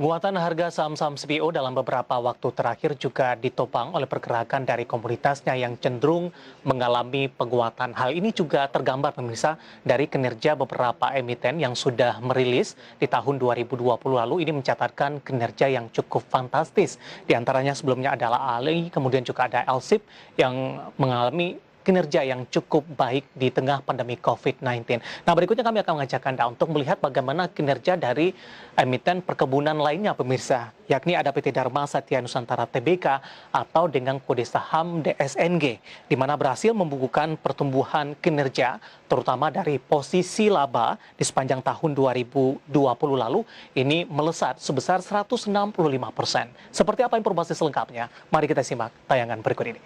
Penguatan harga saham-saham CPO dalam beberapa waktu terakhir juga ditopang oleh pergerakan dari komoditasnya yang cenderung mengalami penguatan. Hal ini juga tergambar pemirsa dari kinerja beberapa emiten yang sudah merilis di tahun 2020 lalu. Ini mencatatkan kinerja yang cukup fantastis. Di antaranya sebelumnya adalah Ali, kemudian juga ada LSIP yang mengalami kinerja yang cukup baik di tengah pandemi COVID-19. Nah, berikutnya kami akan mengajak Anda untuk melihat bagaimana kinerja dari emiten perkebunan lainnya, pemirsa, yakni ada PT Dharma Satya Nusantara Tbk atau dengan kode saham DSNG, di mana berhasil membukukan pertumbuhan kinerja, terutama dari posisi laba di sepanjang tahun 2020 lalu, ini melesat sebesar 165%. Seperti apa informasi selengkapnya? Mari kita simak tayangan berikut ini.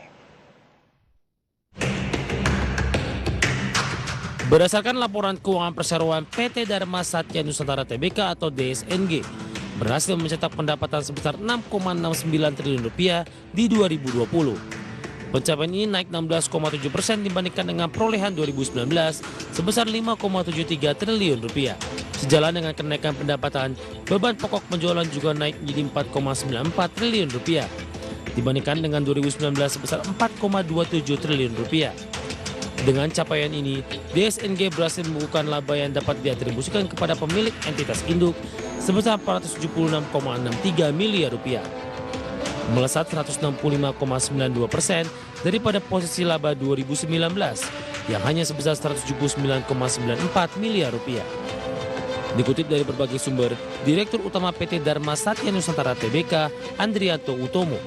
Berdasarkan laporan keuangan perseroan PT Dharma Satya Nusantara Tbk atau DSNG, berhasil mencetak pendapatan sebesar 6,69 triliun rupiah di 2020. Pencapaian ini naik 16,7% dibandingkan dengan perolehan 2019 sebesar 5,73 triliun rupiah. Sejalan dengan kenaikan pendapatan, beban pokok penjualan juga naik menjadi 4,94 triliun rupiah dibandingkan dengan 2019 sebesar 4,27 triliun rupiah. Dengan capaian ini, DSNG berhasil membukukan laba yang dapat diatribusikan kepada pemilik entitas induk sebesar 476,63 miliar rupiah, melesat 165,92% daripada posisi laba 2019 yang hanya sebesar 179,94 miliar rupiah. Dikutip dari berbagai sumber, Direktur Utama PT Dharma Satya Nusantara Tbk, Andrianto Utomo,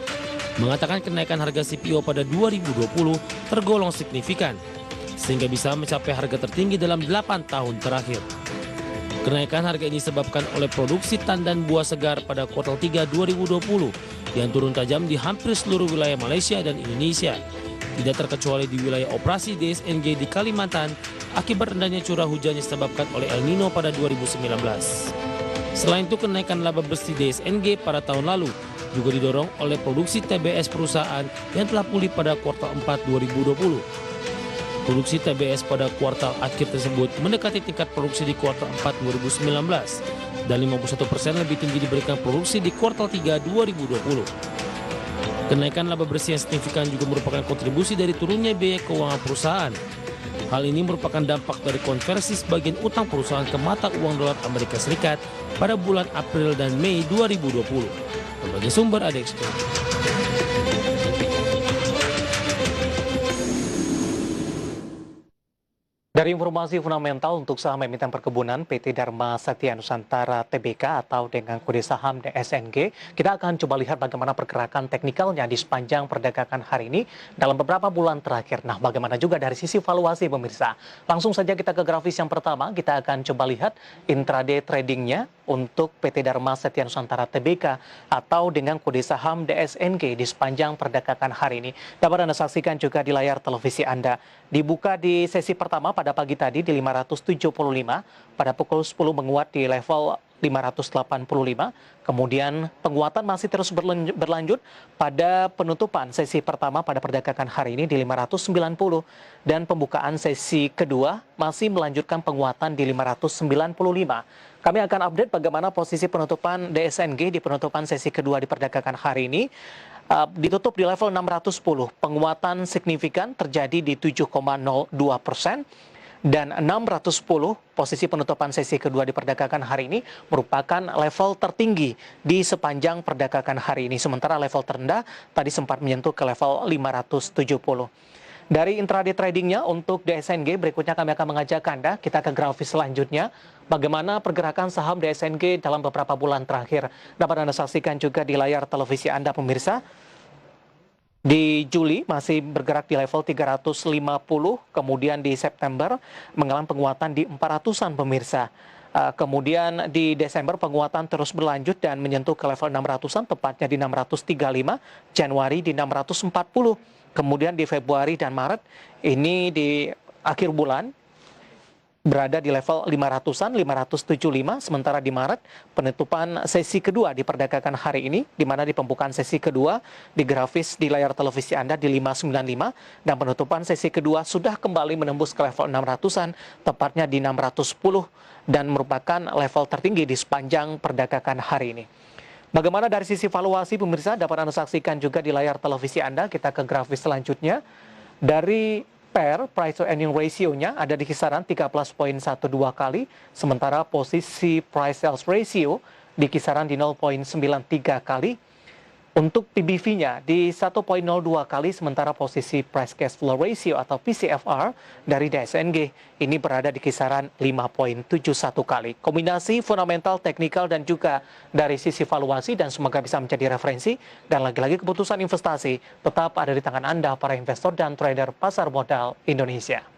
mengatakan kenaikan harga CPO pada 2020 tergolong signifikan, sehingga bisa mencapai harga tertinggi dalam 8 tahun terakhir. Kenaikan harga ini disebabkan oleh produksi tandan buah segar pada kuartal 3 2020 yang turun tajam di hampir seluruh wilayah Malaysia dan Indonesia, tidak terkecuali di wilayah operasi DSNG di Kalimantan akibat rendahnya curah hujan yang disebabkan oleh El Nino pada 2019. Selain itu, kenaikan laba bersih DSNG pada tahun lalu juga didorong oleh produksi TBS perusahaan yang telah pulih pada kuartal 4 2020. Produksi TBS pada kuartal akhir tersebut mendekati tingkat produksi di kuartal 4 2019 dan 51% lebih tinggi diberikan produksi di kuartal 3 2020. Kenaikan laba bersih yang signifikan juga merupakan kontribusi dari turunnya biaya keuangan perusahaan. Hal ini merupakan dampak dari konversi sebagian utang perusahaan ke mata uang dolar Amerika Serikat pada bulan April dan Mei 2020. Berbagai sumber ada ekspor. Dari informasi fundamental untuk saham emiten perkebunan PT Dharma Satya Nusantara Tbk atau dengan kode saham DSNG, kita akan coba lihat bagaimana pergerakan teknikalnya di sepanjang perdagangan hari ini dalam beberapa bulan terakhir. Nah, bagaimana juga dari sisi valuasi pemirsa. Langsung saja kita ke grafis yang pertama, kita akan coba lihat intraday tradingnya untuk PT Dharma Satya Nusantara Tbk atau dengan kode saham DSNG di sepanjang perdagangan hari ini. Dapat Anda saksikan juga di layar televisi Anda. Dibuka di sesi pertama pada pagi tadi di 575, pada pukul 10 menguat di level 585, kemudian penguatan masih terus berlanjut pada penutupan sesi pertama pada perdagangan hari ini di 590, dan pembukaan sesi kedua masih melanjutkan penguatan di 595. Kami akan update bagaimana posisi penutupan DSNG di penutupan sesi kedua di perdagangan hari ini. Ditutup di level 610, penguatan signifikan terjadi di 7,02%, dan 610 posisi penutupan sesi kedua di perdagangan hari ini merupakan level tertinggi di sepanjang perdagangan hari ini, sementara level terendah tadi sempat menyentuh ke level 570. Dari intraday tradingnya untuk DSNG, berikutnya kami akan mengajak Anda, kita ke grafis selanjutnya, bagaimana pergerakan saham DSNG dalam beberapa bulan terakhir. Dapat Anda saksikan juga di layar televisi Anda pemirsa. Di Juli masih bergerak di level 350, kemudian di September mengalami penguatan di 400-an pemirsa. Kemudian di Desember penguatan terus berlanjut dan menyentuh ke level 600-an, tepatnya di 635, Januari di 640. Kemudian di Februari dan Maret ini di akhir bulan berada di level 500-an, 575, sementara di Maret penutupan sesi kedua di perdagangan hari ini, di mana di pembukaan sesi kedua di grafis di layar televisi Anda di 595, dan penutupan sesi kedua sudah kembali menembus ke level 600-an, tepatnya di 610, dan merupakan level tertinggi di sepanjang perdagangan hari ini. Bagaimana dari sisi valuasi pemirsa dapat Anda saksikan juga di layar televisi Anda. Kita ke grafis selanjutnya. Dari price to earning ratio-nya ada di kisaran 13,12 kali, sementara posisi price sales ratio di kisaran di 0,93 kali. Untuk PBV-nya di 1,02 kali, sementara posisi price cash flow ratio atau PCFR dari DSNG ini berada di kisaran 5,71 kali. Kombinasi fundamental, teknikal, dan juga dari sisi valuasi, dan semoga bisa menjadi referensi. Dan lagi-lagi keputusan investasi tetap ada di tangan Anda, para investor dan trader pasar modal Indonesia.